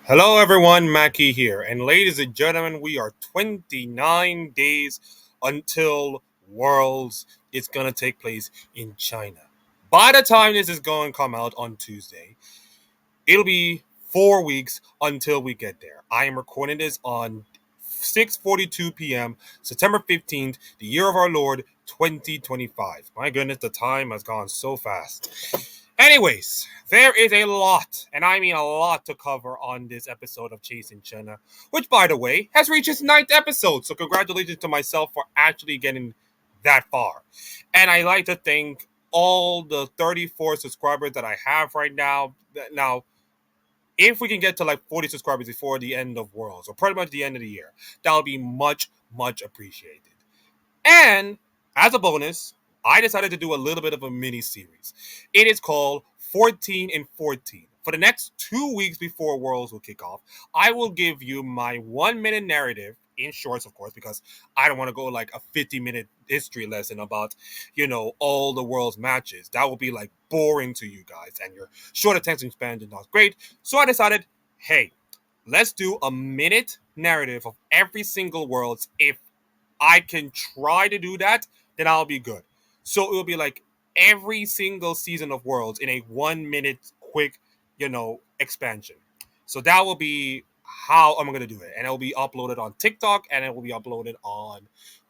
Hello, everyone. Mackie here. And ladies and gentlemen, we are 29 days until Worlds is going to take place in China. By the time this is going to come out on Tuesday, it'll be 4 weeks until we get there. I am recording this on 6:42 p.m., September 15th, the year of our Lord 2025. My goodness, the time has gone so fast. Anyways, there is a lot, and I mean a lot, to cover on this episode of Chasing China, which, by the way, has reached its ninth episode. So, congratulations to myself for actually getting that far. And I like to thank all the 34 subscribers that I have right now. Now, if we can get to like 40 subscribers before the end of Worlds, or pretty much the end of the year, that would be much, much appreciated. And as a bonus, I decided to do a little bit of a mini series. It is called 14 and 14. For the next 2 weeks before Worlds will kick off, I will give you my 1 minute narrative in shorts, of course, because I don't want to go like a 50-minute history lesson about, all the world's matches. That will be like boring to you guys, and your short attention span is not great. So I decided, hey, let's do a minute narrative of every single worlds. If I can try to do that, then I'll be good. So it will be like every single season of Worlds in a 1 minute quick, expansion. So that will be how I'm gonna do it. And it will be uploaded on TikTok and it will be uploaded on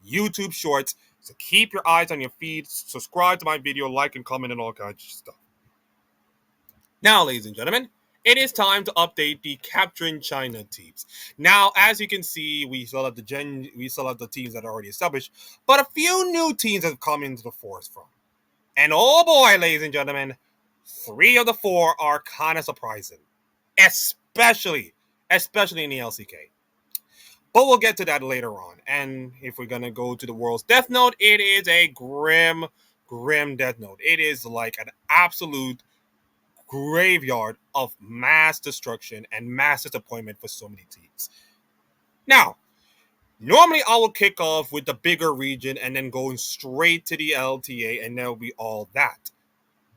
YouTube Shorts. So keep your eyes on your feed, subscribe to my video, like and comment and all kinds of stuff. Now, ladies and gentlemen, it is time to update the Capturing China teams. Now, as you can see, we still have the teams that are already established, but a few new teams have come into the force from. And oh boy, ladies and gentlemen, three of the four are kind of surprising, especially especially in the LCK. But we'll get to that later on. And if we're gonna go to the world's death note, it is a grim, grim death note. It is like an absolute graveyard of mass destruction and mass disappointment for so many teams. Now, normally I will kick off with the bigger region and then going straight to the LTA, and that'll be all that.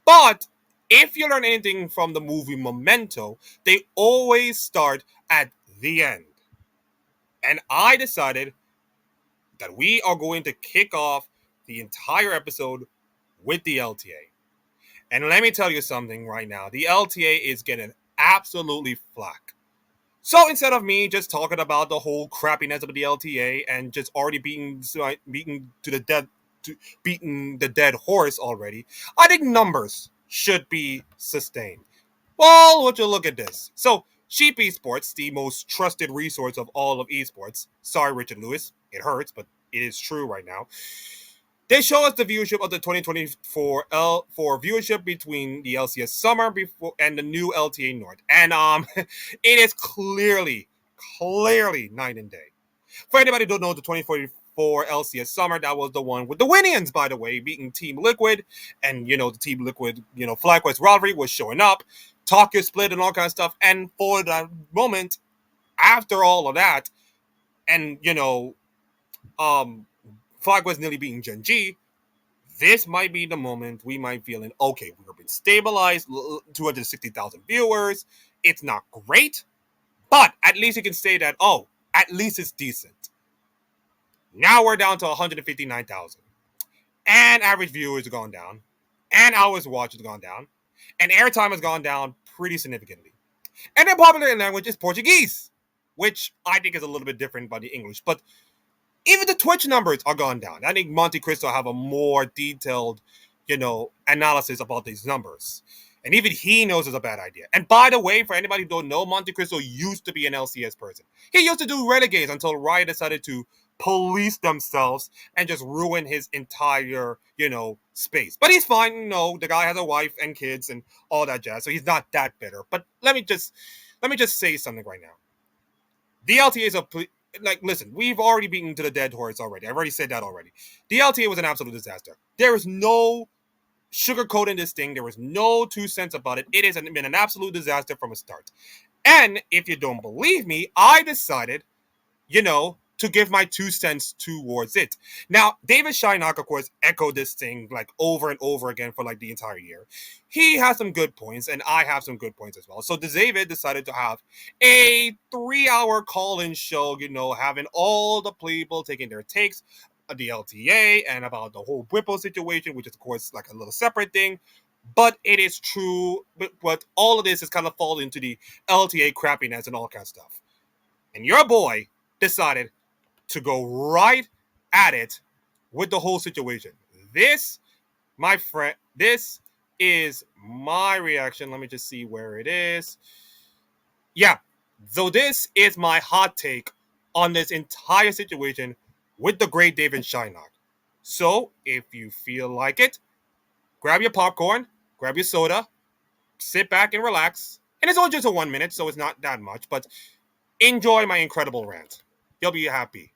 But if you learn anything from the movie Memento, they always start at the end. And I decided that we are going to kick off the entire episode with the LTA. And let me tell you something right now. The LTA is getting absolutely flack. So instead of me just talking about the whole crappiness of the LTA and just already beaten to the dead, beating the dead horse already, I think numbers should be sustained. Well, would you look at this? So Sheep Esports, the most trusted resource of all of esports. Sorry, Richard Lewis, it hurts, but it is true right now. They show us the viewership of the 2024 for viewership between the LCS Summer before and the new LTA North, and it is clearly night and day. For anybody who don't know, the 2044 LCS Summer, that was the one with the Winians, by the way, beating Team Liquid, and the Team Liquid, FlyQuest rivalry was showing up, Tokyo split and all kinds of stuff, and for that moment, after all of that, and Flag was nearly beating Gen G. This might be the moment we might feel in, okay, we've been stabilized, 260,000 viewers. It's not great, but at least you can say that, oh, at least it's decent. Now we're down to 159,000. And average viewers have gone down. And hours watched has gone down. And airtime has gone down pretty significantly. And the popular language is Portuguese, which I think is a little bit different by the English. But even the Twitch numbers are gone down. I think Monte Cristo have a more detailed, analysis about these numbers. And even he knows it's a bad idea. And by the way, for anybody who don't know, Monte Cristo used to be an LCS person. He used to do Renegades until Riot decided to police themselves and just ruin his entire, space. But he's fine. The guy has a wife and kids and all that jazz, so he's not that bitter. But let me just say something right now. The LTA is listen, we've already beaten to the dead horse already. I've already said that already. The LTA was an absolute disaster. There is no sugarcoating this thing. There was no 2 cents about it. It has been an absolute disaster from the start. And if you don't believe me, I decided, to give my 2 cents towards it. Now, David Shynock, of course, echoed this thing like over and over again for like the entire year. He has some good points, and I have some good points as well. So David decided to have a 3 hour call-in show, having all the people taking their takes of the LTA and about the whole Whipple situation, which is of course like a little separate thing. But it is true, but all of this is kind of fall into the LTA crappiness and all kind of stuff. And your boy decided to go right at it with the whole situation. This, my friend, this is my reaction. Let me just see where it is. Yeah. So this is my hot take on this entire situation with the great David Shynock. So if you feel like it, grab your popcorn, grab your soda, sit back and relax. And it's only just a 1 minute, so it's not that much, but enjoy my incredible rant. You'll be happy.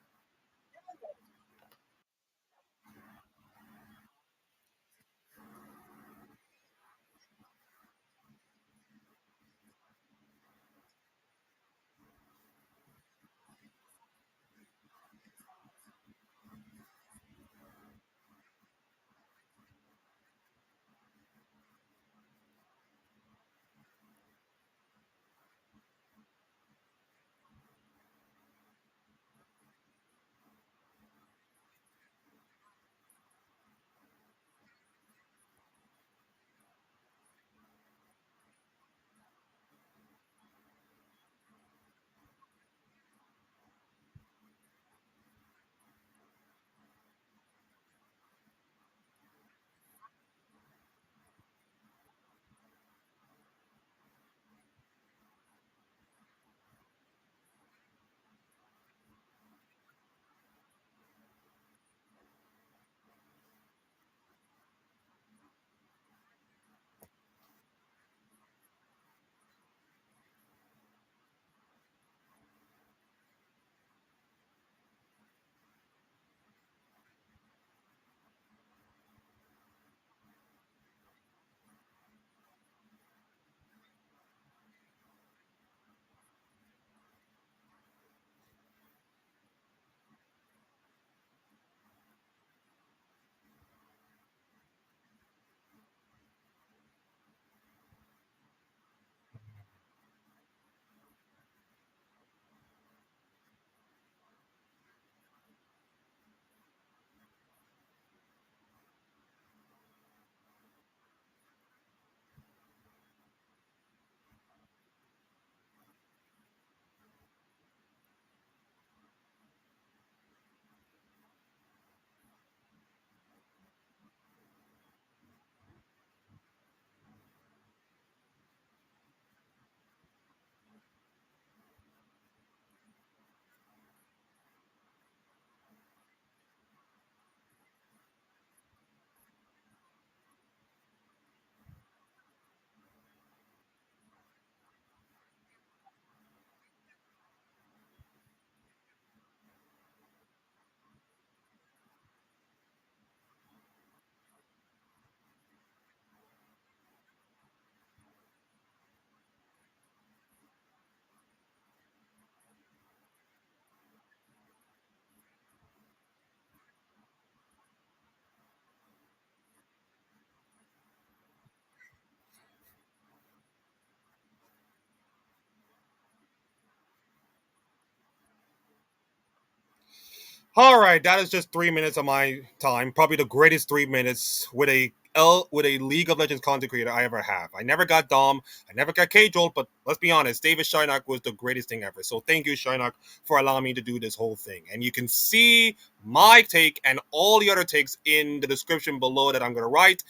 All right, that is just 3 minutes of my time. Probably the greatest 3 minutes with a League of Legends content creator I ever have. I never got Dom, I never got K-Jolt, but let's be honest, David Shynock was the greatest thing ever. So thank you, Shynock, for allowing me to do this whole thing. And you can see my take and all the other takes in the description below that I'm gonna write,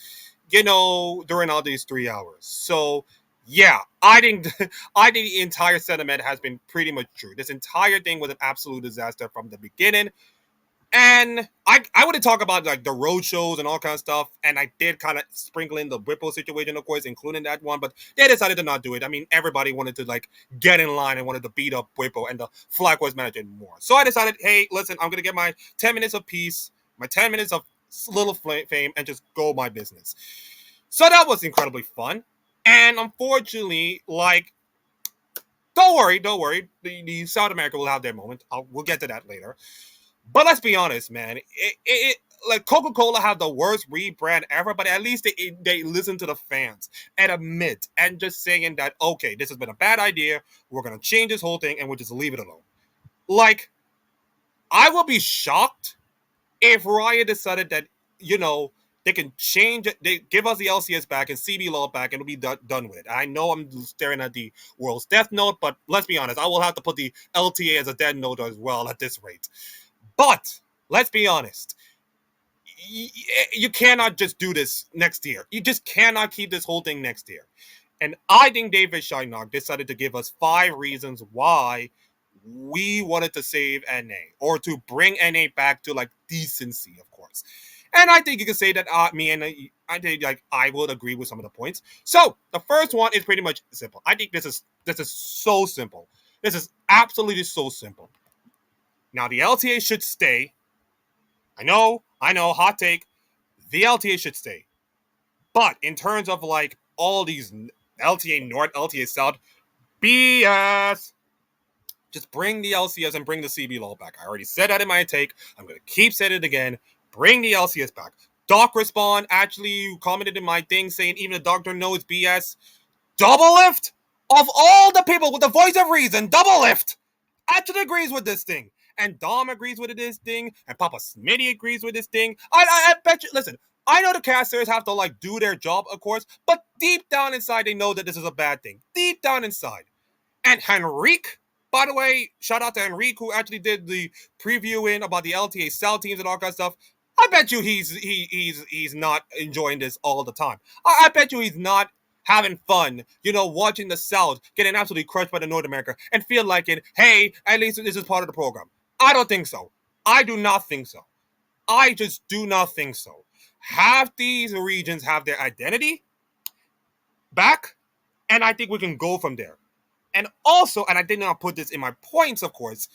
during all these 3 hours. So yeah, I think I think the entire sentiment has been pretty much true. This entire thing was an absolute disaster from the beginning. And I want to talk about like the road shows and all kind of stuff. And I did kind of sprinkle in the Whipple situation, of course, including that one. But they decided to not do it. I mean, everybody wanted to like get in line and wanted to beat up Whipple, and the Flag was managing more. So I decided, hey, listen, I'm gonna get my 10 minutes of peace, my 10 minutes of little fame, and just go my business. So that was incredibly fun. And unfortunately, like Don't worry, don't worry. The South America will have their moment. We'll get to that later. But let's be honest, man. Like Coca-Cola have the worst rebrand ever, but at least they listen to the fans and admit and just saying that, okay, this has been a bad idea. We're gonna change this whole thing and we'll just leave it alone. Like, I will be shocked if Riot decided that, you know, they can change it, they give us the LCS back and CB Law back and it'll be done with it. I know I'm staring at the world's death note, but let's be honest, I will have to put the LTA as a dead note as well at this rate. But let's be honest, you cannot just do this next year. You just cannot keep this whole thing next year. And I think David Shinedock decided to give us 5 reasons why we wanted to save NA or to bring NA back to like decency, of course. And I think you can say that I think like I would agree with some of the points. So the first one is pretty much simple. I think this is so simple. This is absolutely so simple. Now the LTA should stay. I know, hot take. The LTA should stay. But in terms of like all these LTA North, LTA South, BS. Just bring the LCS and bring the CB Law back. I already said that in my take. I'm going to keep saying it again. Bring the LCS back. Doc Respawn actually commented in my thing saying even the doctor knows BS. Doublelift? Of all the people with the voice of reason, Doublelift actually agrees with this thing. And Dom agrees with this thing. And Papa Smitty agrees with this thing. I bet you, listen, I know the casters have to like do their job, of course, but deep down inside, they know that this is a bad thing. Deep down inside. And Henrique, by the way, shout out to Henrique, who actually did the previewing about the LTA South teams and all that stuff. I bet you he's not enjoying this all the time. I bet you he's not having fun, watching the South getting absolutely crushed by the North America and feel like it, hey, at least this is part of the program. I don't think so. I do not think so. I just do not think so. Half these regions have their identity back, and I think we can go from there. And also, and I did not put this in my points, of course,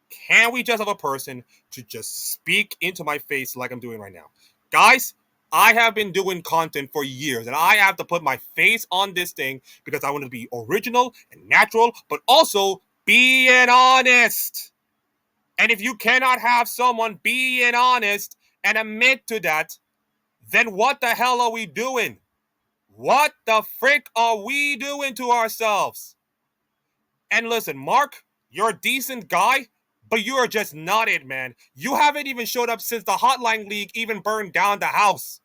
can we just have a person to just speak into my face like I'm doing right now? Guys, I have been doing content for years, and I have to put my face on this thing because I want to be original and natural, but also being honest. And if you cannot have someone being honest and admit to that, then what the hell are we doing? What the frick are we doing to ourselves? And listen, Mark, you're a decent guy, but you are just not it, man. You haven't even showed up since the Hotline League even burned down the house.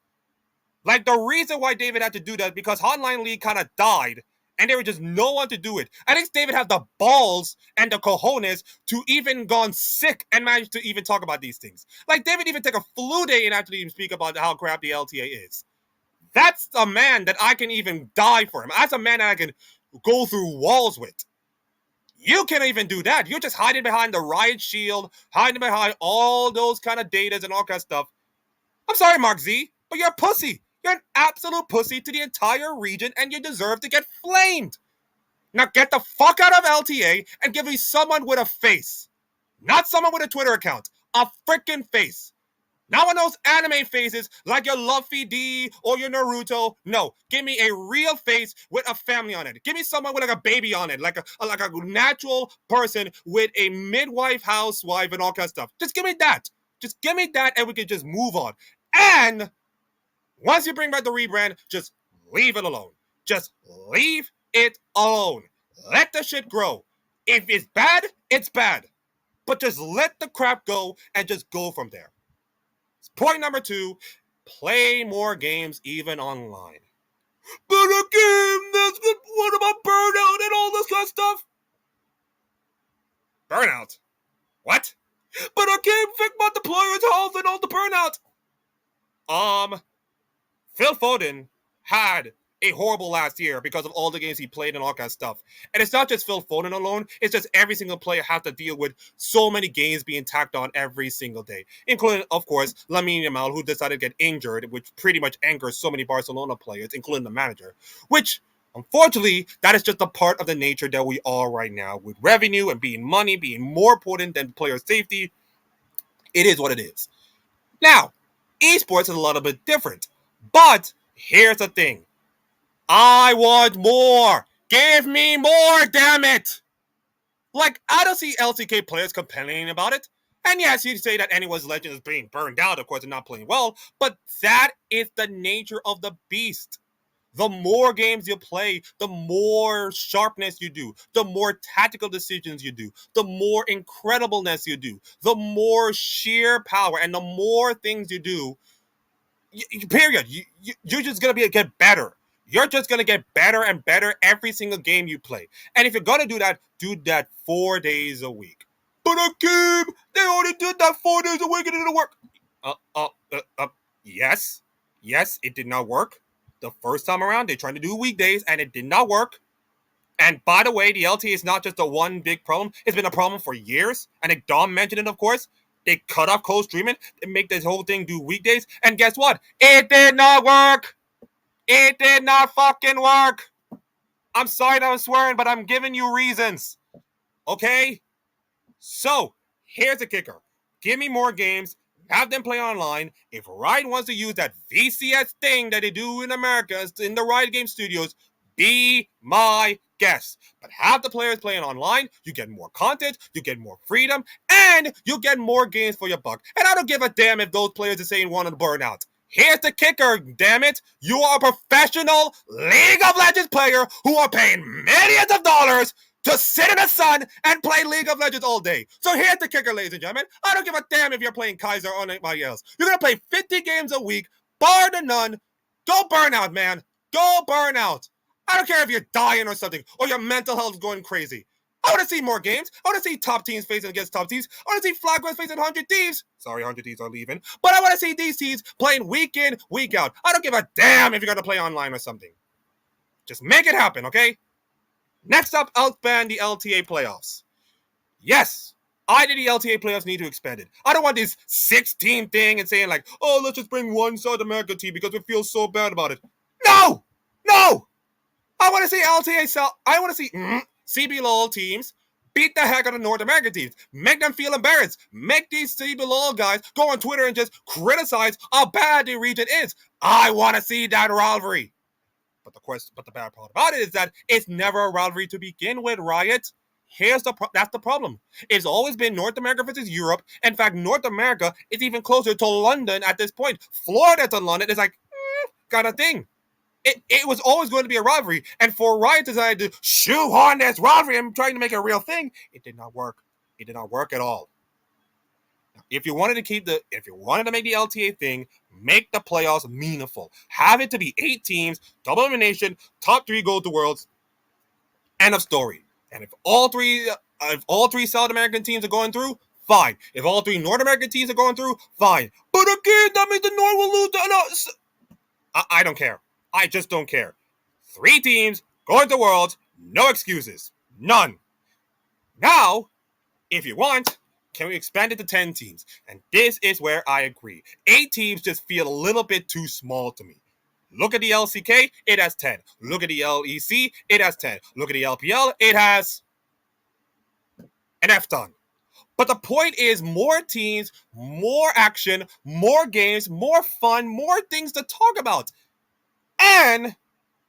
Like, the reason why David had to do that is because Hotline League kind of died, and there was just no one to do it. I think David had the balls and the cojones to even gone sick and managed to even talk about these things. Like, David even took a flu day and actually even speak about how crap the LTA is. That's a man that I can even die for him. That's a man that I can go through walls with. You can't even do that. You're just hiding behind the Riot Shield, hiding behind all those kind of datas and all kind of stuff. I'm sorry, Mark Z, but you're a pussy. You're an absolute pussy to the entire region, and you deserve to get flamed. Now get the fuck out of LTA and give me someone with a face. Not someone with a Twitter account. A freaking face. Not one of those anime faces like your Luffy D or your Naruto. No, give me a real face with a family on it. Give me someone with like a baby on it, like a natural person with a midwife, housewife, and all kind of stuff. Just give me that. Just give me that, and we can just move on. And once you bring back the rebrand, just leave it alone. Just leave it alone. Let the shit grow. If it's bad, it's bad. But just let the crap go and just go from there. Point number 2, play more games even online. But again, what about burnout and all this kind of stuff? Burnout? What? But again, think about the player's health and all the burnout. Phil Foden had a horrible last year because of all the games he played and all kind of stuff. And it's not just Phil Foden alone. It's just every single player has to deal with so many games being tacked on every single day, including, of course, Lamine Yamal, who decided to get injured, which pretty much angers so many Barcelona players, including the manager, which, unfortunately, that is just a part of the nature that we are right now. With revenue and money being more important than player safety, it is what it is. Now, esports is a little bit different. But here's the thing. I want more. Give me more, damn it. Like, I don't see LCK players complaining about it. And yes, you say that anyone's legend is being burned out, of course, and not playing well, but that is the nature of the beast. The more games you play, the more sharpness you do, the more tactical decisions you do, the more incredibleness you do, the more sheer power, and the more things you do. Period. You're just gonna get better. You're just gonna get better and better every single game you play. And if you're gonna do that 4 days a week. But Akeem, they only did that 4 days a week and it didn't work. Uh, uh, uh, uh, yes, yes, it did not work. The first time around, they tried to do weekdays and it did not work. And by the way, the LTA is not just a one big problem. It's been a problem for years. And like Dom mentioned it, of course. They cut off cold streaming and make this whole thing do weekdays. And guess what? It did not work. It did not fucking work. I'm sorry that I'm swearing, but I'm giving you reasons. Okay? So, here's the kicker. Give me more games. Have them play online. If Riot wants to use that VCS thing that they do in America in the Riot Game Studios, be my guest. But have the players playing online. You get more content, you get more freedom, and you get more games for your buck. And I don't give a damn if those players are saying want to burn out. Here's the kicker, damn it. You are a professional League of Legends player who are paying millions of dollars to sit in the sun and play League of Legends all day. So here's the kicker, ladies and gentlemen. I don't give a damn if you're playing Kaiser or anybody else. You're going to play 50 games a week, bar to none. Go burn out, man. Go burn out. I don't care if you're dying or something, or your mental health is going crazy. I want to see more games. I want to see top teams facing against top teams. I want to see FlyQuest facing 100 Thieves. Sorry, 100 Thieves are leaving. But I want to see these teams playing week in, week out. I don't give a damn if you're going to play online or something. Just make it happen, okay? Next up, outban the LTA playoffs. Yes, I think the LTA playoffs need to expand it. I don't want this 6-team thing and saying like, oh, let's just bring one South America team because we feel so bad about it. No! No! I want to see LTA, I want to see CBLOL teams beat the heck out of North American teams. Make them feel embarrassed. Make these CBLOL guys go on Twitter and just criticize how bad the region is. I want to see that rivalry. But the bad part about it is that it's never a rivalry to begin with, Riot. That's the problem. It's always been North America versus Europe. In fact, North America is even closer to London at this point. Florida to London is like, kind of thing. It was always going to be a rivalry. And for Riot to decide to shoehorn this rivalry and trying to make it a real thing, it did not work. It did not work at all. If you wanted to make the LTA thing, make the playoffs meaningful. Have it to be 8 teams, double elimination, top 3 go to Worlds. End of story. And if all three South American teams are going through, fine. If all 3 North American teams are going through, fine. But again, that means the North will lose. I don't care. I just don't care. 3 teams going to Worlds, no excuses, none. Now, if you want, can we expand it to 10 teams? And this is where I agree. 8 teams just feel a little bit too small to me. Look at the LCK, it has 10. Look at the LEC, it has 10. Look at the LPL, it has an F-ton. But the point is more teams, more action, more games, more fun, more things to talk about. And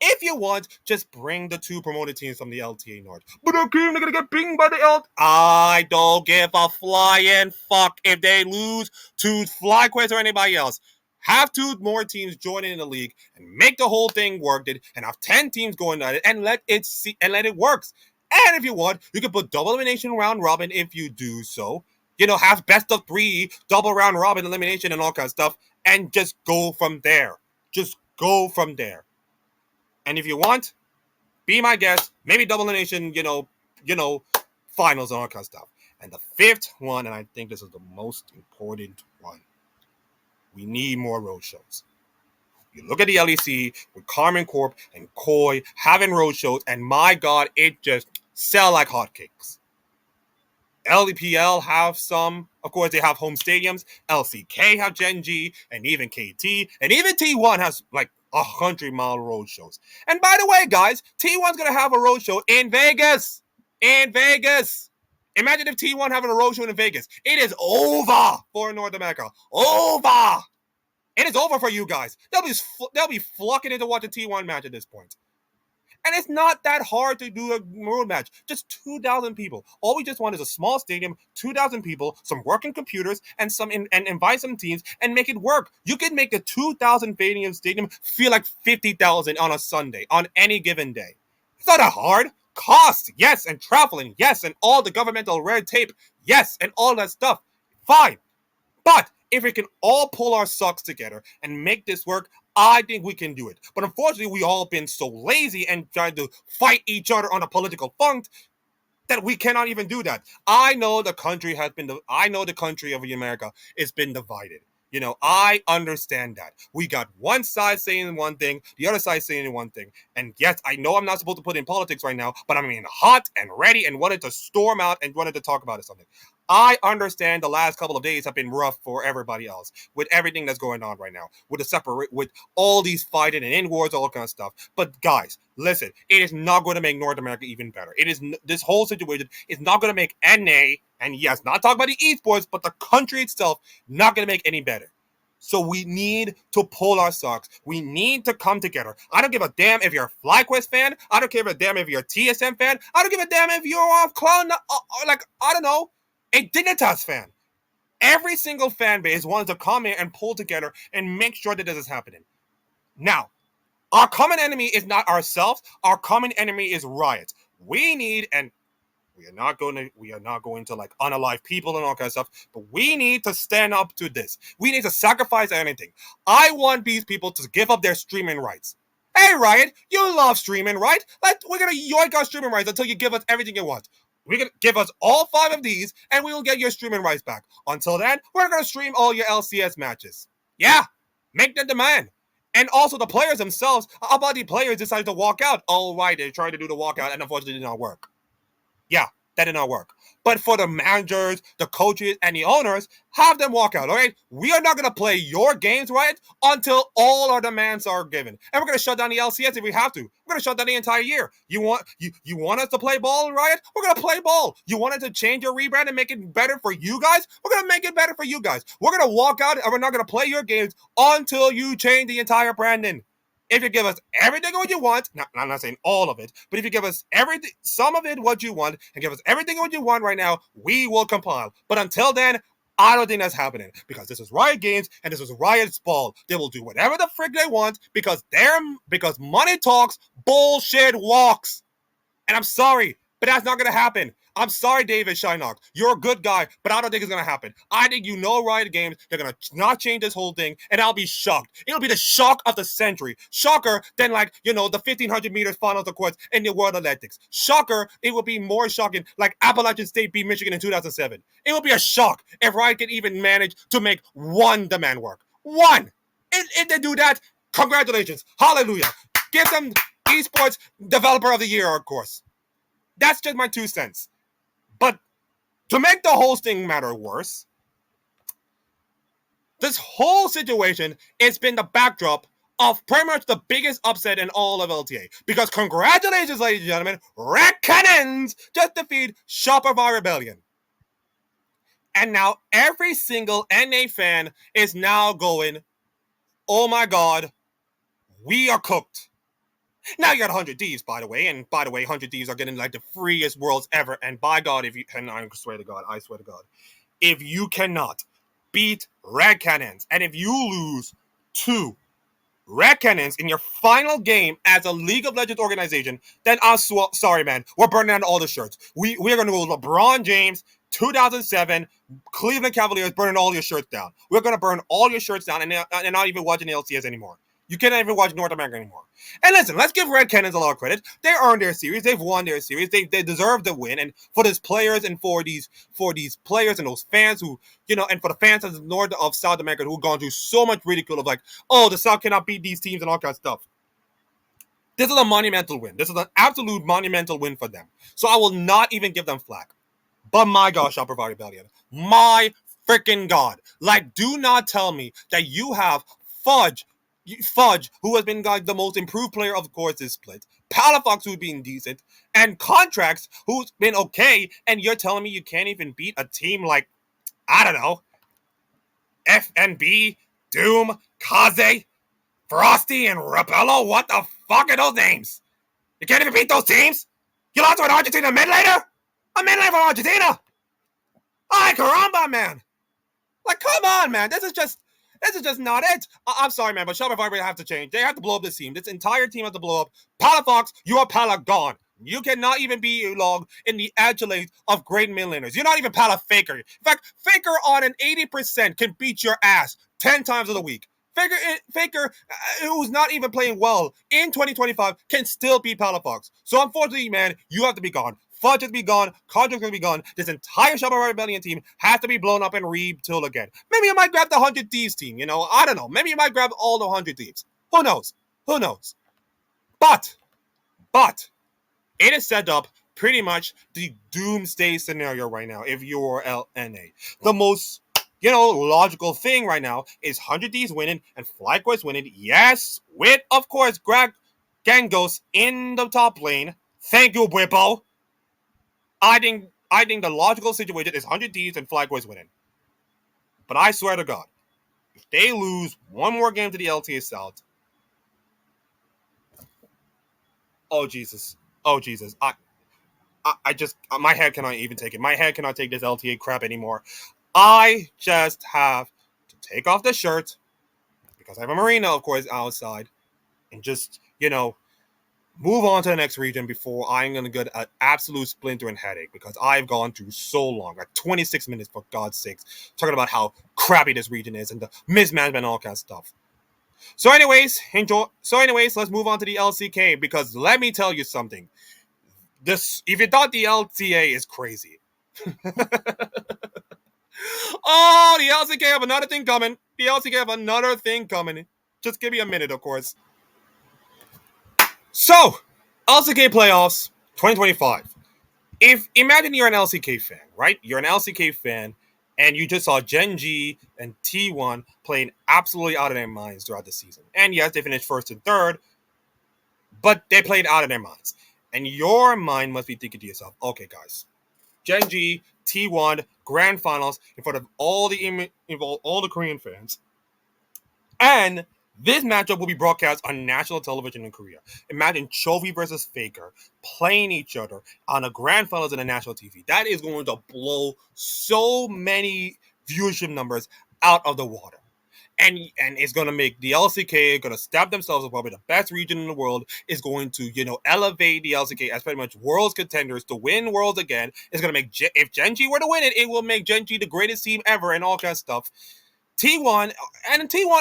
if you want, just bring the 2 promoted teams from the LTA North. But okay, they're gonna get pinged by the I don't give a flying fuck if they lose to FlyQuest or anybody else. Have 2 more teams join in the league and make the whole thing work. And have 10 teams going at it and let it work. And if you want, you can put double elimination round robin if you do so. Have best of 3, double round robin elimination and all kinds of stuff, and just go from there. Just go from there. And if you want, be my guest. Maybe double elimination, finals and all kind of stuff. And the 5th one, and I think this is the most important one, we need more road shows. You look at the LEC with Carmen Corp and Koi having road shows, and my God, it just sell like hotcakes. LPL have some. Of course, they have home stadiums. LCK have Gen G, and even KT, and even T1 has like 100-mile road shows. And by the way, guys, T1's going to have a road show in Vegas. In Vegas. Imagine if T1 having a road show in Vegas. It is over for North America. Over. It is over for you guys. They'll be flocking in to watch a T1 match at this point. And it's not that hard to do a road match. Just 2,000 people. All we just want is a small stadium, 2,000 people, some working computers, and and invite some teams and make it work. You can make the 2,000 stadium feel like 50,000 on a Sunday, on any given day. It's not that hard. Cost, yes, and traveling, yes, and all the governmental red tape, yes, and all that stuff. Fine. But if we can all pull our socks together and make this work, I think we can do it. But unfortunately, we all been so lazy and trying to fight each other on a political front that we cannot even do that. I know the country of America has been divided. I understand that. We got one side saying one thing, the other side saying one thing. And yes, I know I'm not supposed to put in politics right now, but I'm hot and ready and wanted to storm out and wanted to talk about something. I understand the last couple of days have been rough for everybody else with everything that's going on right now, with all these fighting and in wars, all kind of stuff. But guys, listen, it is not going to make North America even better. This whole situation is not going to make NA, and yes, not talk about the esports, but the country itself, not going to make any better. So we need to pull our socks. We need to come together. I don't give a damn if you're a FlyQuest fan. I don't give a damn if you're a TSM fan. I don't give a damn if you're a Cloud, I don't know, a Dignitas fan. Every single fan base wants to come in and pull together and make sure that this is happening. Now, our common enemy is not ourselves. Our common enemy is Riot. We are not going to like unalive people and all kind of stuff, but we need to stand up to this. We need to sacrifice anything. I want these people to give up their streaming rights. Hey, Riot, you love streaming, right? We're going to yoink our streaming rights until you give us everything you want. We're going to give us all 5 of these, and we will get your streaming rights back. Until then, we're going to stream all your LCS matches. Yeah, make the demand. And also the players themselves, how about the players decided to walk out? All right, they tried to do the walkout, and unfortunately it did not work. Yeah, that did not work. But for the managers, the coaches, and the owners, have them walk out, all right? We are not going to play your games, right, until all our demands are given. And we're going to shut down the LCS if we have to. We're going to shut down the entire year. You want us to play ball, Riot? We're going to play ball. You wanted to change your rebrand and make it better for you guys? We're going to make it better for you guys. We're going to walk out, and we're not going to play your games until you change the entire branding. If you give us everything what you want, I'm not saying all of it, but if you give us everything, some of it what you want, and give us everything what you want right now, we will compile. But until then, I don't think that's happening because this is Riot Games and this is Riot's ball. They will do whatever the frick they want because money talks, bullshit walks. And I'm sorry, but that's not going to happen. I'm sorry, David Shynock. You're a good guy, but I don't think it's going to happen. I think Riot Games, they're going to not change this whole thing, and I'll be shocked. It'll be the shock of the century. Shocker than, the 1,500 meters finals of course in the World Athletics. Shocker, it will be more shocking like Appalachian State beat Michigan in 2007. It will be a shock if Riot can even manage to make one demand work. One! If they do that, congratulations. Hallelujah. Give them Esports Developer of the Year, of course. That's just my 2 cents. But to make the whole thing matter worse, this whole situation has been the backdrop of pretty much the biggest upset in all of LTA. Because congratulations, ladies and gentlemen, Red Cannons just defeated Shopify Rebellion. And now every single NA fan is now going, oh my god, we are cooked. Now you got 100 Ds, by the way, and by the way, 100 Ds are getting the freest worlds ever. And by God, I swear to God, if you cannot beat Red Cannons, and if you lose to Red Cannons in your final game as a League of Legends organization, then I'm sorry, man, we're burning down all the shirts. We're going to go LeBron James, 2007, Cleveland Cavaliers, burning all your shirts down. We're going to burn all your shirts down and not even watching the LCS anymore. You cannot even watch North America anymore. And listen, let's give Red Cannons a lot of credit. They earned their series. They've won their series. They deserve the win. And for these players and for these players and those fans who, and for the fans of North of South America who've gone through so much ridicule of the South cannot beat these teams and all kinds of stuff. This is a monumental win. This is an absolute monumental win for them. So I will not even give them flack. But my gosh, Shopify Rebellion. My freaking God. Do not tell me that you have Fudge, who has been the most improved player, of course, this split. Palafox, who's been decent. And Contracts, who's been okay. And you're telling me you can't even beat a team like, I don't know, FNB, Doom, Kaze, Frosty, and Rapello? What the fuck are those names? You can't even beat those teams. You lost to an Argentina mid laner. A mid laner from Argentina. Ay caramba, man. Like, come on, man. This is just not it. I'm sorry, man, but Shopify will have to change. They have to blow up this team. This entire team has to blow up. Palafox, you are Pala gone. You cannot even be long in the adulate of great midlaners. You're not even Pala Faker. In fact, Faker on an 80% can beat your ass 10 times of the week. Faker, who's not even playing well in 2025, can still beat Palafox. So unfortunately, man, you have to be gone. Fudge has to be gone. Contract's going to be gone. This entire Shopify Rebellion team has to be blown up and retooled again. Maybe you might grab the 100 Thieves team, I don't know. Maybe you might grab all the 100 Thieves. Who knows? Who knows? But, it is set up pretty much the doomsday scenario right now if you're LNA. The most, logical thing right now is 100 Thieves winning and FlyQuest winning. Yes, with, of course, Greg Gangos in the top lane. Thank you, Whippo. I think the logical situation is 100 Thieves and FlyQuest winning. But I swear to God, if they lose one more game to the LTA South, oh Jesus. I just, my head cannot even take it. My head cannot take this LTA crap anymore. I just have to take off the shirt, because I have a Marina, of course, outside, and just, move on to the next region before I'm going to get an absolute splinter and headache, because I've gone through so long, like 26 minutes, for God's sakes, talking about how crappy this region is and the mismanagement and all kind of stuff. So anyways, let's move on to the LCK, because let me tell you something. If you thought the LTA is crazy. Oh, the LCK have another thing coming. Just give me a minute, of course. So, LCK playoffs 2025. Imagine you're an LCK fan, right? You're an LCK fan, and you just saw Gen G and T1 playing absolutely out of their minds throughout the season. And yes, they finished first and third, but they played out of their minds. And your mind must be thinking to yourself, okay, guys, Gen G, T1, grand finals in front of all the Korean fans. And this matchup will be broadcast on national television in Korea. Imagine Chovy versus Faker playing each other on a grand finals in a national TV. That is going to blow so many viewership numbers out of the water. And it's going to make the LCK going to stab themselves as probably the best region in the world. Is going to, elevate the LCK as pretty much world's contenders to win worlds again. It's going to make, if Gen G were to win it, it will make Gen G the greatest team ever and all kinds of stuff. T1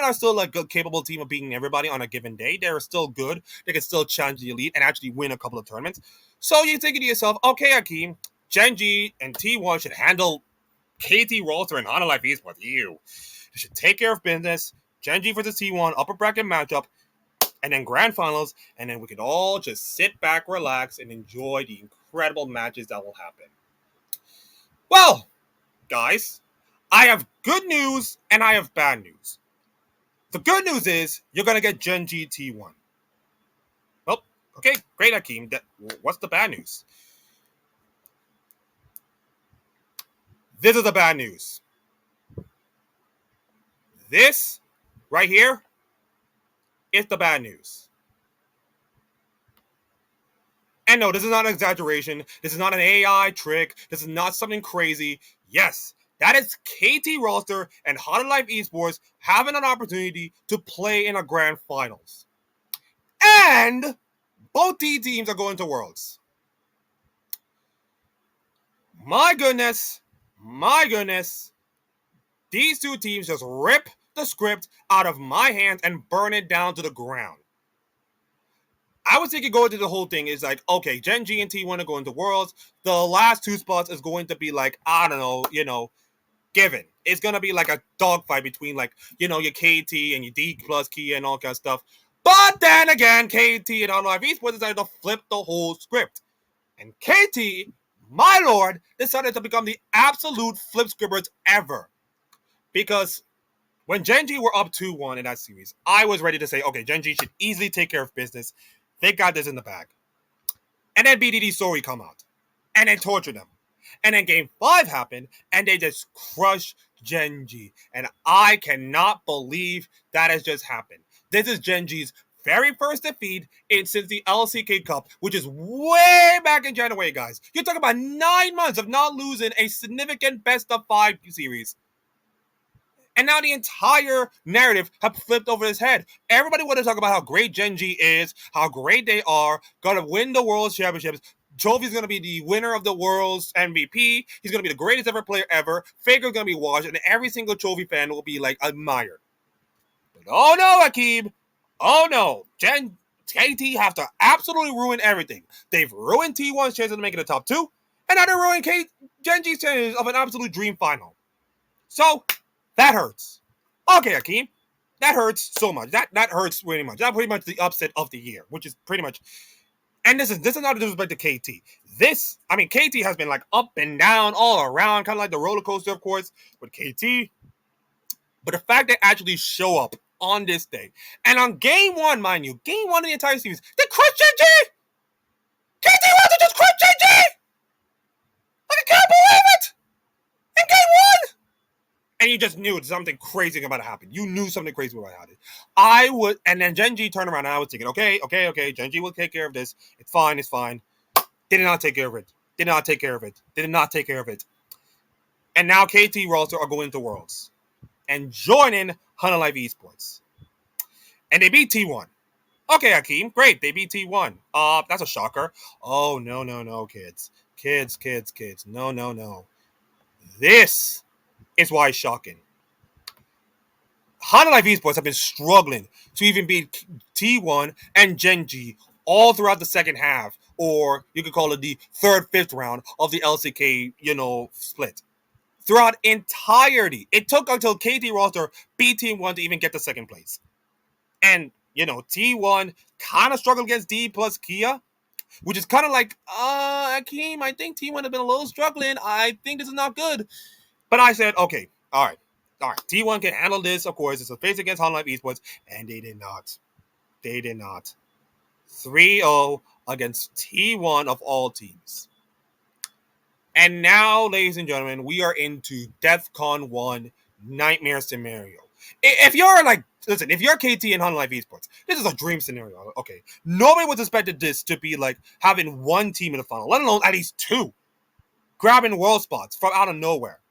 are still a good, capable team of beating everybody on a given day. They're still good. They can still challenge the elite and actually win a couple of tournaments. So you're thinking to yourself, okay, Akeem, Gen G and T1 should handle KT Rolster and Honor Life Esports. You should take care of business. Gen G versus T1, upper bracket matchup, and then grand finals, and then we could all just sit back, relax, and enjoy the incredible matches that will happen. Well, guys, I have good news and I have bad news. The good news is you're going to get Gen G T1. Well, okay, great, Akeem. What's the bad news? This is the bad news. This right here is the bad news. And no, this is not an exaggeration. This is not an AI trick. This is not something crazy. Yes, that is KT Rolster and Honor Life Esports having an opportunity to play in a grand finals. And both these teams are going to Worlds. My goodness. These two teams just rip the script out of my hands and burn it down to the ground. I was thinking going to the whole thing is like, okay, Gen G and T1 are going to Worlds. The last two spots is going to be like, I don't know, given. It's going to be like a dogfight between your KT and your D plus Kia and all kind of stuff. But then again, KT and Honor Life Esports decided to flip the whole script. And KT, my lord, decided to become the absolute flip scribbers ever. Because when Gen G were up 2-1 in that series, I was ready to say, okay, Gen G should easily take care of business. They got this in the bag. And then BDD Sori come out. And then torture them. And then Game 5 happened, and they just crushed Gen G. And I cannot believe that has just happened. This is Gen G's very first defeat since the LCK Cup, which is way back in January, guys. You're talking about 9 months of not losing a significant best of 5 series. And now the entire narrative have flipped over his head. Everybody want to talk about how great Gen G is, how great they are, gonna win the World Championships. Trophy's gonna be the winner of the World's MVP. He's gonna be the greatest ever player ever. Faker's gonna be watched, and every single Trophy fan will be like admired. But oh no, Akeem. Oh no. KT have to absolutely ruin everything. They've ruined T1's chances to make it the top 2, and now they're ruining Gen G's chances of an absolute dream final. So that hurts. Okay, Akeem. That hurts so much. That hurts really much. That's pretty much the upset of the year, which is pretty much. And this is not a disrespect to KT. KT has been like up and down all around, kind of like the roller coaster, of course, with KT. But the fact they actually show up on this day, and on game 1, mind you, game 1 of the entire series, they crushed JG. KT wants to just crush JG. I can't believe it. In game 1. And you just knew something crazy about to happen. You knew something crazy about to happen. And then Gen G turned around and I was thinking, okay, Gen G will take care of this. It's fine. Did not take care of it. And now KT roster are going to Worlds and joining Hunalife Esports. And they beat T1. Okay, Akeem, great. They beat T1. That's a shocker. Oh, no, kids. Kids. No. This is why it's shocking. Hunalife Esports have been struggling to even beat T1 and Gen G all throughout the second half, or you could call it the third, fifth round of the LCK, split. Throughout entirety, it took until KT roster beat T1 to even get to second place. And, T1 kind of struggled against D plus Kia, which is kind of like, Akeem, I think T1 have been a little struggling. I think this is not good. But I said, okay, all right. T1 can handle this, of course. It's a face against Hunalife Esports, and they did not. 3-0 against T1 of all teams. And now, ladies and gentlemen, we are into DEFCON 1 Nightmare Scenario. If you're KT and Hunalife Esports, this is a dream scenario, okay? Nobody was expected this to be like having one team in the final, let alone at least 2, grabbing world spots from out of nowhere.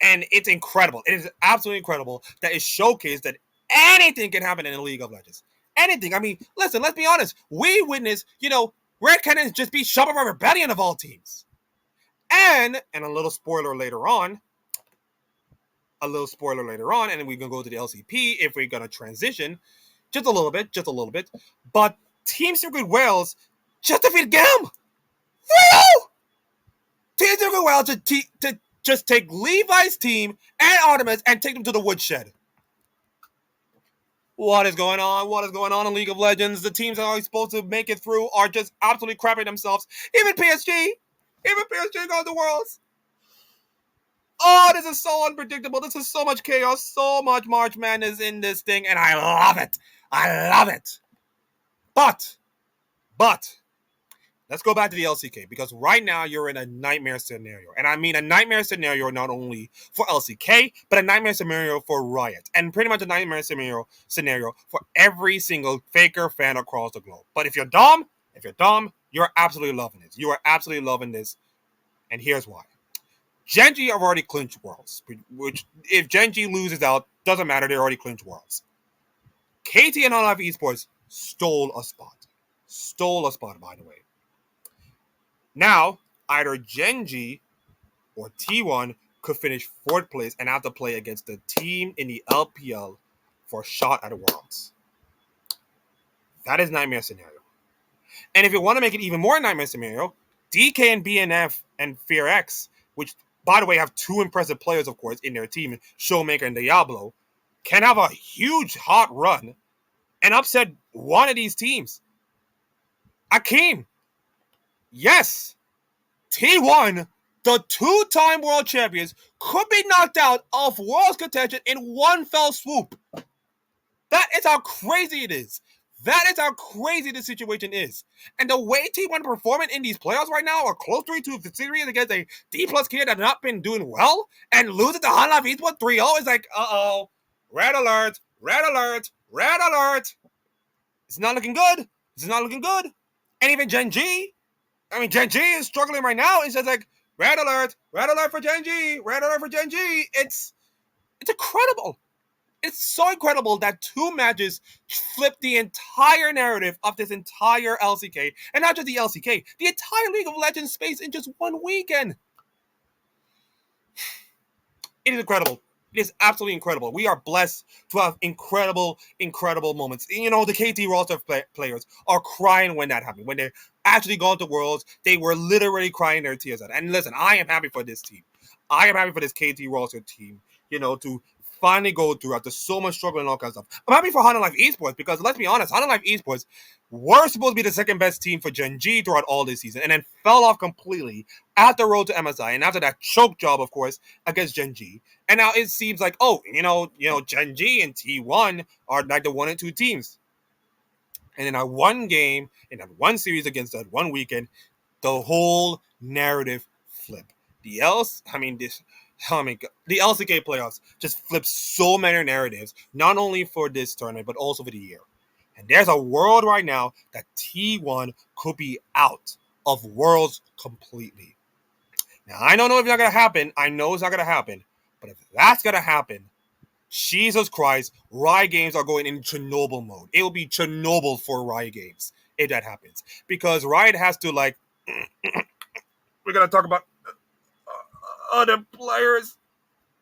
And it's incredible. It is absolutely incredible that it showcased that anything can happen in the League of Legends. Anything. Listen, let's be honest. We witnessed, Red Cannons just beat Shopify Rebellion of all teams. And a little spoiler later on, and then we're going to go to the LCP if we're going to transition just a little bit. But Team Secret Wales just defeated GAM. 3-0! Team Secret Wales to just take Levi's team and Artemis and take them to the woodshed. What is going on in League of Legends? The teams that are supposed to make it through are just absolutely crapping themselves. Even PSG goes to Worlds. Oh, this is so unpredictable. This is so much chaos, so much March Madness in this thing, and I love it. But let's go back to the LCK, because right now you're in a nightmare scenario. And I mean a nightmare scenario not only for LCK, but a nightmare scenario for Riot. And pretty much a nightmare scenario for every single Faker fan across the globe. But if you're dumb, you're absolutely loving this. You are absolutely loving this. And here's why. Gen G have already clinched Worlds. Which, if Gen G loses out, doesn't matter. They already clinched Worlds. KT and Hunalife Esports stole a spot, by the way. Now, either Gen G or T1 could finish 4th place and have to play against the team in the LPL for a shot at the Worlds. That is nightmare scenario. And if you want to make it even more nightmare scenario, DK and BNF and FearX, which, by the way, have 2 impressive players, of course, in their team, Showmaker and Diablo, can have a huge hot run and upset one of these teams. Akeem. Yes, T1, the 2-time world champions, could be knocked out of World's contention in one fell swoop. That is how crazy it is. That is how crazy the situation is. And the way T1 performing in these playoffs right now, are close to the series against a D plus kid that have not been doing well, and losing to Hunalife Esports 3-0 is like, red alert. It's not looking good. It's not looking good. And even Gen G, I mean, Gen G is struggling right now. It's just like, red alert for Gen G, red alert for Gen G. It's incredible. It's so incredible that two matches flipped the entire narrative of this entire LCK, and not just the LCK, the entire League of Legends space in just one weekend. It is incredible. It is absolutely incredible. We are blessed to have incredible, incredible moments. You know, the KT roster players are crying when that happened. When they actually gone to Worlds, they were literally crying their tears out. And listen, I am happy for this team. I am happy for this KT roster team, you know, to finally go through after so much struggle and all kinds of stuff. I'm happy for Honor Life Esports because let's be honest, Honor Life Esports were supposed to be the second best team for Gen G throughout all this season and then fell off completely at the road to MSI. And after that choke job, of course, against Gen G. And now it seems like, oh, Gen G and T1 are like the 1 and 2 teams. And in our one game, in that one series against that one weekend, the whole narrative flipped. The LCK playoffs just flipped so many narratives, not only for this tournament, but also for the year. And there's a world right now that T1 could be out of Worlds completely. Now, I don't know if it's not going to happen. I know it's not going to happen. But if that's going to happen, Jesus Christ, Riot Games are going in Chernobyl mode. It will be Chernobyl for Riot Games if that happens. Because Riot has to, like, we're going to talk about other players.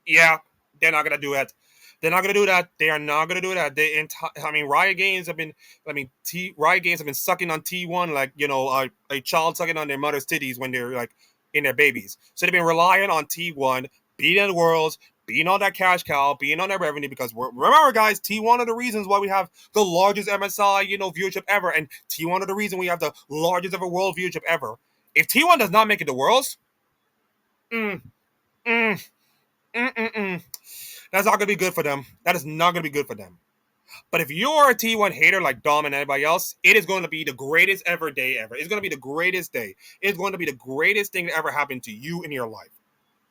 Yeah, they're not going to do that. They're not going to do that. They are not going to do that. Riot Games have been, Riot Games have been sucking on T1 like, a child sucking on their mother's titties when they're, like, in their babies. So they've been relying on T1, being in the Worlds, being on that cash cow, being on that revenue, because remember, guys, T1 are the reasons why we have the largest MSI, viewership ever, and T1 are the reason we have the largest ever world viewership ever. If T1 does not make it to Worlds, that's not going to be good for them. That is not going to be good for them. But if you're a T1 hater like Dom and everybody else, it is going to be the greatest ever day ever. It's going to be the greatest day. It's going to be the greatest thing that ever happened to you in your life.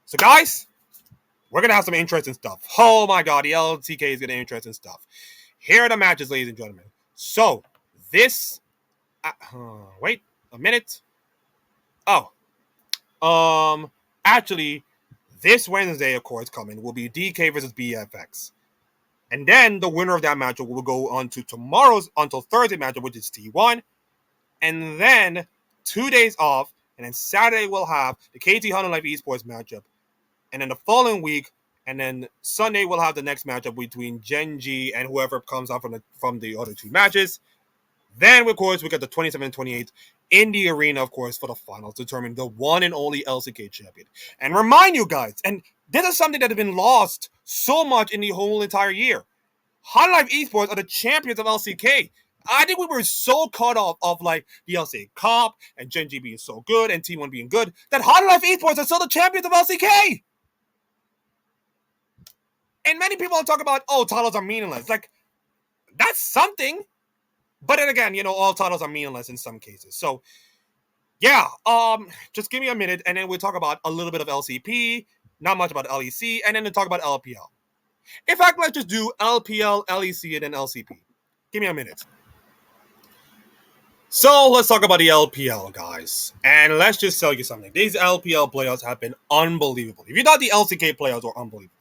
So, guys, we're going to have some interesting stuff. Oh, my God. The LCK is going to be interesting stuff. Here are the matches, ladies and gentlemen. So, this... wait a minute. Actually, this Wednesday, of course, coming, will be DK versus BFX. And then the winner of that matchup will go on to until Thursday matchup, which is T1. And then 2 days off. And then Saturday we'll have the KT Honor Life Esports matchup. And then the following week, and then Sunday we'll have the next matchup between Gen G and whoever comes out from the other two matches. Then, of course, we got the 27th and 28th in the arena, of course, for the finals, to determine the one and only LCK champion. And remind you guys, and this is something that has been lost so much in the whole entire year. Honor Life Esports are the champions of LCK. I think we were so caught off of like the LCK comp and Gen G being so good and T1 being good that Honor Life Esports are still the champions of LCK. And many people talk about, titles are meaningless. Like, that's something. But then again, all titles are meaningless in some cases. So, yeah, just give me a minute, and then we'll talk about a little bit of LCP, not much about LEC, and then we'll talk about LPL. In fact, let's just do LPL, LEC, and then LCP. Give me a minute. So, let's talk about the LPL, guys. And let's just tell you something. These LPL playoffs have been unbelievable. If you thought the LCK playoffs were unbelievable,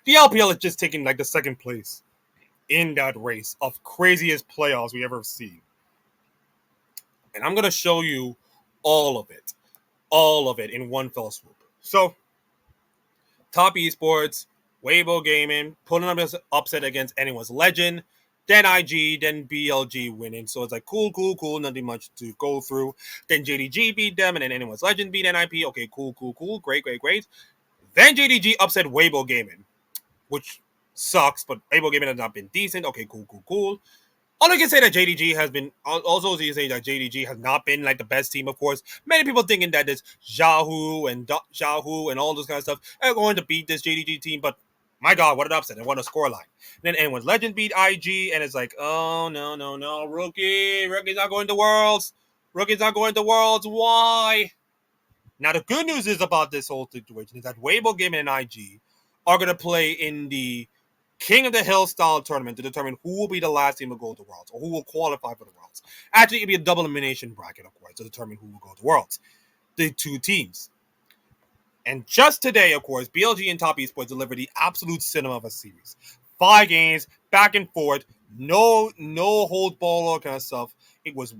the LPL is just taking, like, the second place in that race of craziest playoffs we ever seen. And I'm going to show you all of it in one fell swoop. So, Top Esports, Weibo Gaming, pulling up this upset against Anyone's Legend, then IG, then BLG winning. So it's like cool, nothing much to go through. Then JDG beat them, and then Anyone's Legend beat NIP. Okay, cool, great. Then JDG upset Weibo Gaming, which sucks, but Weibo Gaming has not been decent. Okay, cool. All I can say that JDG has been, also you say that JDG has not been like the best team, of course. Many people thinking that this Xiaohu and all this kind of stuff are going to beat this JDG team, but my God, what an upset, and what a scoreline. Then Anyone's Legend beat IG, and it's like, oh, no, Rookie's not going to Worlds. Why? Now, the good news is about this whole situation is that Weibo Gaming and IG are going to play in the King of the Hill style tournament to determine who will be the last team to go to Worlds or who will qualify for the Worlds. Actually, it'll be a double elimination bracket, of course, to determine who will go to Worlds. The two teams. And just today, of course, BLG and Top Esports delivered the absolute cinema of a series. 5 games, back and forth, no hold ball, all kind of stuff. It was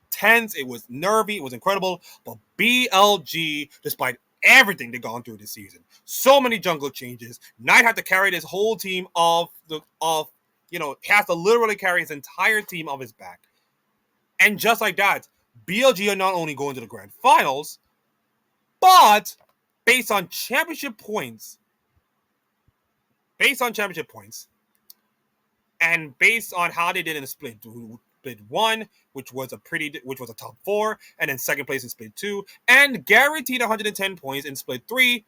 tense, it was nervy, it was incredible. But BLG, despite everything they've gone through this season, so many jungle changes. Knight had to carry this whole team has to literally carry his entire team off his back. And just like that, BLG are not only going to the grand finals, but based on championship points, and based on how they did in the split one, which was a top four, and then second place in split two, and guaranteed 110 points in split three,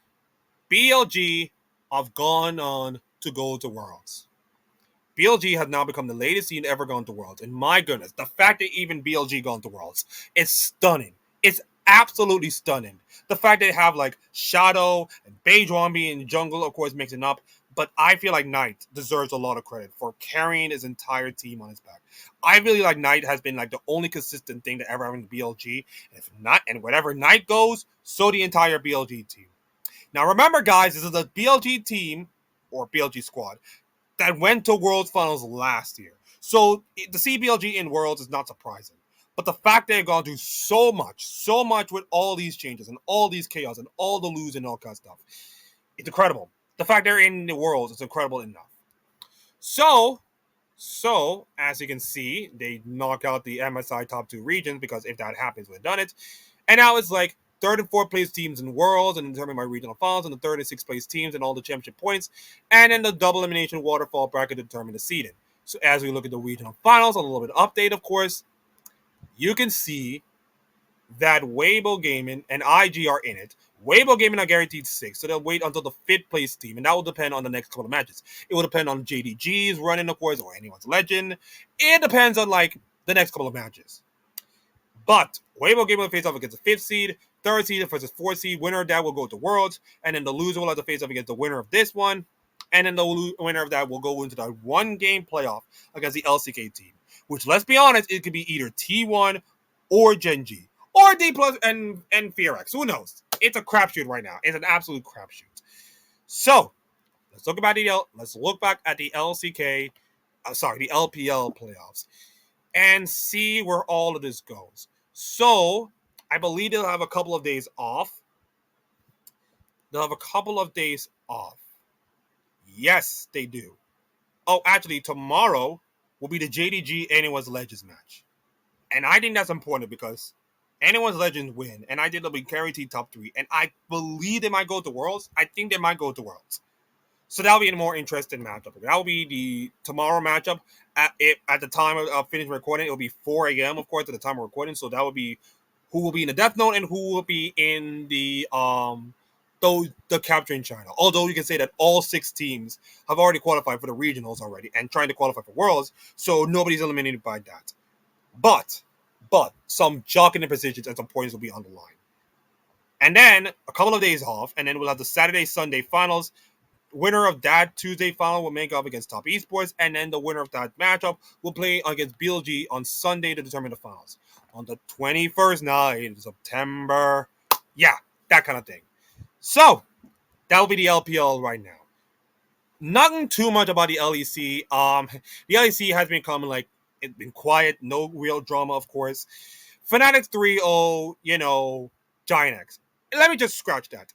BLG have gone on to go to Worlds. BLG has now become the latest team ever gone to Worlds, and my goodness, the fact that even BLG gone to Worlds is stunning. It's absolutely stunning. The fact they have like Shadow and Beidwambi in jungle, of course, makes it up. But I feel like Knight deserves a lot of credit for carrying his entire team on his back. I really like Knight has been like the only consistent thing to ever happen in BLG. And if not, and wherever Knight goes, so the entire BLG team. Now remember, guys, this is a BLG team or BLG squad that went to Worlds Finals last year. So the CBLG in Worlds is not surprising. But the fact they've gone through so much with all these changes and all these chaos and all the losing and all kind of stuff, it's incredible. The fact they're in the Worlds is incredible enough. So as you can see, they knock out the MSI top two regions because if that happens, we've done it. And now it's like third and fourth place teams in Worlds and determined by regional finals, and the third and sixth place teams and all the championship points, and then the double elimination waterfall bracket to determine the seeding. So as we look at the regional finals, a little bit of update, of course, you can see that Weibo Gaming and IG are in it. Weibo Gaming are guaranteed 6, so they'll wait until the 5th place team, and that will depend on the next couple of matches. It will depend on JDG's running, of course, or anyone's legend. It depends on like the next couple of matches. But Weibo Gaming will face off against the 5th seed, 3rd seed versus 4th seed. Winner of that will go to Worlds, and then the loser will have to face off against the winner of this one, and then the winner of that will go into the one-game playoff against the LCK team. Which, let's be honest, it could be either T1 or Gen.G. Or D plus and FearX. Who knows? It's a crapshoot right now. It's an absolute crapshoot. So let's look back at the LCK, the LPL playoffs, and see where all of this goes. So I believe they'll have a couple of days off. Yes, they do. Oh, actually, tomorrow will be the JDG Anyone's Legends match. And I think that's important because Anyone's Legends win, and I think they'll be guaranteed top 3. And I believe they might go to Worlds. I think they might go to Worlds. So that'll be a more interesting matchup. That will be the tomorrow matchup. At the time of finishing recording, it'll be 4 a.m., of course, at the time of recording. So that will be who will be in the Death Note and who will be in the capturing China. Although you can say that all 6 teams have already qualified for the regionals already and trying to qualify for Worlds, so nobody's eliminated by that. But some jockeying in positions and some points will be on the line. And then a couple of days off, and then we'll have the Saturday-Sunday finals. Winner of that Tuesday final will make up against Top Esports, and then the winner of that matchup will play against BLG on Sunday to determine the finals. On the 21st night of September. Yeah, that kind of thing. So, that will be the LPL right now. Nothing too much about the LEC. The LEC has been coming like, it's been quiet, no real drama, of course. Fnatic 3-0, Giant X. Let me just scratch that.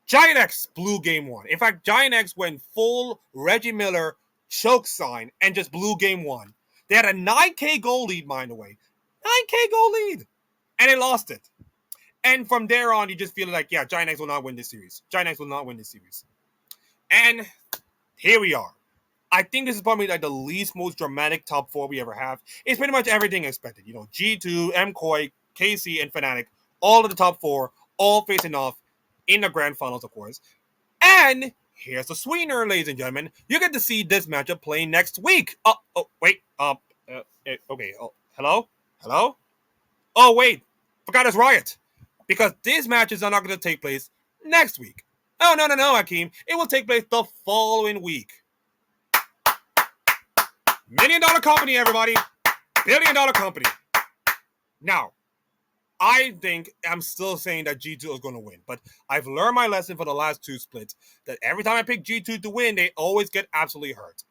Giant X blew game 1. In fact, Giant X went full Reggie Miller choke sign and just blew game 1. They had a 9K goal lead, mind the way. 9K goal lead. And they lost it. And from there on, you just feel like, yeah, Giant X will not win this series. And here we are. I think this is probably like the least most dramatic top 4 we ever have. It's pretty much everything expected. G2, MKOI, KC, and Fnatic, all of the top 4, all facing off in the grand finals, of course. And here's the sweetener, ladies and gentlemen. You get to see this matchup playing next week. Okay. Hello? Oh, wait. Forgot it's Riot. Because these matches are not going to take place next week. Oh, no, Hakeem. It will take place the following week. $1 million company, everybody. $1 billion company. Now, I'm still saying that G2 is going to win, but I've learned my lesson for the last two splits that every time I pick G2 to win, they always get absolutely hurt.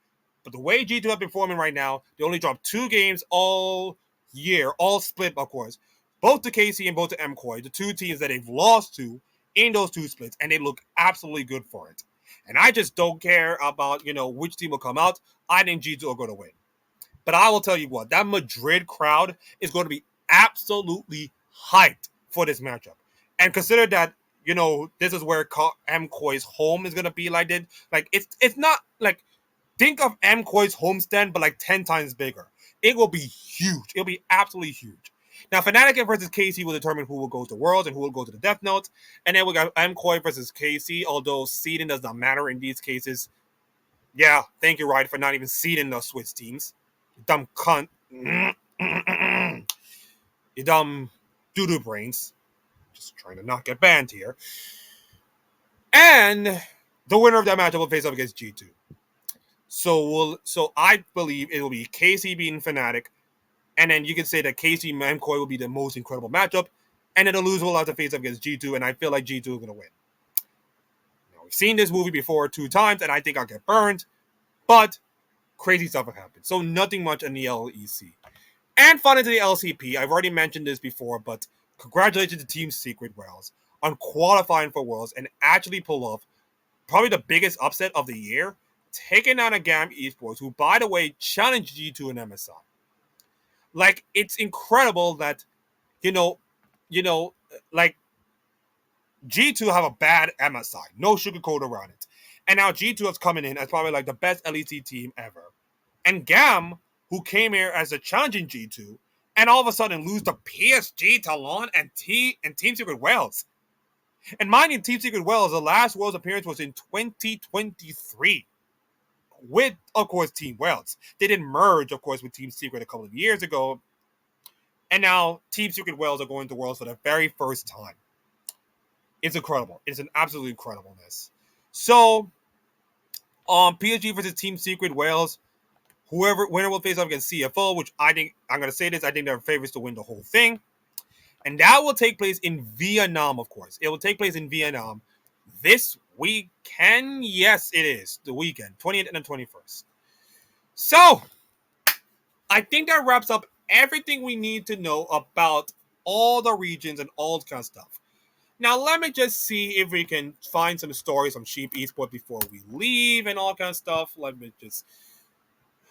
But the way G2 have been performing right now, they only dropped 2 games all year, all split, of course. Both to KC and both to MCoy, the two teams that they've lost to in those two splits, and they look absolutely good for it. And I just don't care about, which team will come out. I think G2 are going to win. But I will tell you what, that Madrid crowd is going to be absolutely hyped for this matchup. And consider that, this is where MCoy's home is going to be like it. Like, it's not like, think of MCoy's homestand, but like 10 times bigger. It will be huge. It'll be absolutely huge. Now, Fnatic versus KC will determine who will go to Worlds and who will go to the Death Note. And then we got MCoy versus KC, although seeding does not matter in these cases. Yeah, thank you, Riot, for not even seeding the Swiss teams. Dumb cunt. You dumb doo-doo brains. Just trying to not get banned here. And the winner of that matchup will face up against G2. So I believe it will be KC beating Fnatic, and then you can say that KC and MCoy will be the most incredible matchup, and then the loser will have to face up against G2, and I feel like G2 is going to win. Now, we've seen this movie before 2 times, and I think I'll get burned, but crazy stuff have happened. So nothing much in the LEC. And fun into the LCP. I've already mentioned this before, but congratulations to Team Secret Worlds on qualifying for Worlds and actually pull off probably the biggest upset of the year, taking on a GAM Esports, who, by the way, challenged G2 and MSI. Like, it's incredible that, like, G2 have a bad MSI. No sugarcoat around it. And now G2 is coming in as probably like the best LEC team ever. And GAM, who came here as a challenging G2, and all of a sudden lose to PSG, Talon, and Team Secret Wales. And mind you, Team Secret Wales, the last Worlds appearance was in 2023 with, of course, Team Wales. They did merge, of course, with Team Secret a couple of years ago. And now Team Secret Wales are going to Worlds for the very first time. It's incredible. It's an absolute incredibleness. So, PSG versus Team Secret Wales, winner will face off against CFO, which I think, I'm going to say this, I think they're favorites to win the whole thing. And that will take place in Vietnam, of course. It will take place in Vietnam this weekend. Yes, it is. The weekend, 20th and the 21st. So, I think that wraps up everything we need to know about all the regions and all kind of stuff. Now, let me just see if we can find some stories on Sheep Esports before we leave and all kind of stuff. Let me just...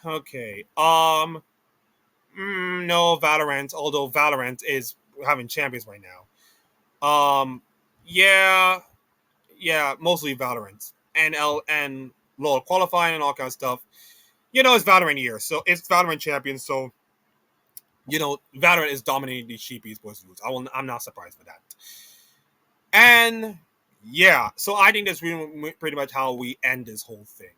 Okay. No, Valorant, although Valorant is having champions right now. Yeah, mostly Valorant. And LOL qualifying and all kind of stuff. It's Valorant year, so it's Valorant champions, so Valorant is dominating the Sheep Esports. I'm not surprised for that. And yeah, so I think that's pretty much how we end this whole thing.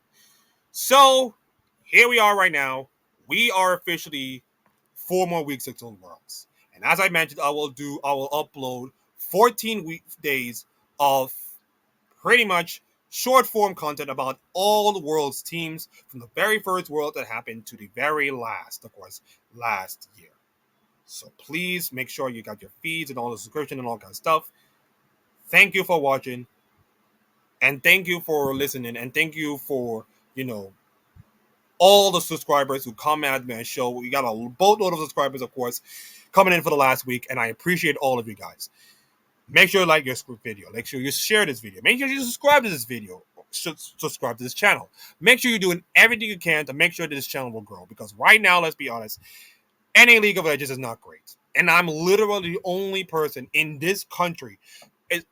So here we are right now. We are officially 4 more weeks until Worlds. And as I mentioned, I will upload 14 days of pretty much short form content about all the Worlds teams from the very first World that happened to the very last, of course, last year. So please make sure you got your feeds and all the subscription and all kind of stuff. Thank you for watching. And thank you for listening. And thank you for, all the subscribers who comment at my show. We got a boatload of subscribers, of course, coming in for the last week. And I appreciate all of you guys. Make sure you like your video. Make sure you share this video. Make sure you subscribe to this video. Subscribe to this channel. Make sure you're doing everything you can to make sure that this channel will grow. Because right now, let's be honest, any League of Legends is not great. And I'm literally the only person in this country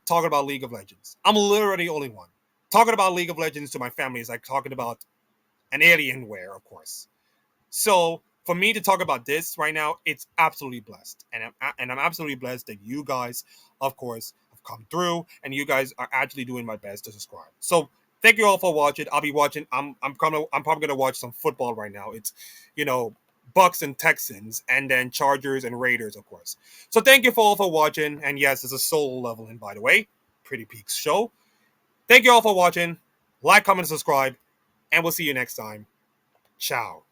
talking about League of Legends. I'm literally the only one. Talking about League of Legends to my family is like talking about an Alienware, of course. So for me to talk about this right now, it's absolutely blessed. And I'm absolutely blessed that you guys, of course, have come through and you guys are actually doing my best to subscribe. So thank you all for watching. I'll be watching. I'm probably going to watch some football right now. It's, Bucks and Texans, and then Chargers and Raiders, of course. So thank you all for watching. And yes, it's a solo leveling, by the way. Pretty Peaks show. Thank you all for watching. Like, comment, and subscribe. And we'll see you next time. Ciao.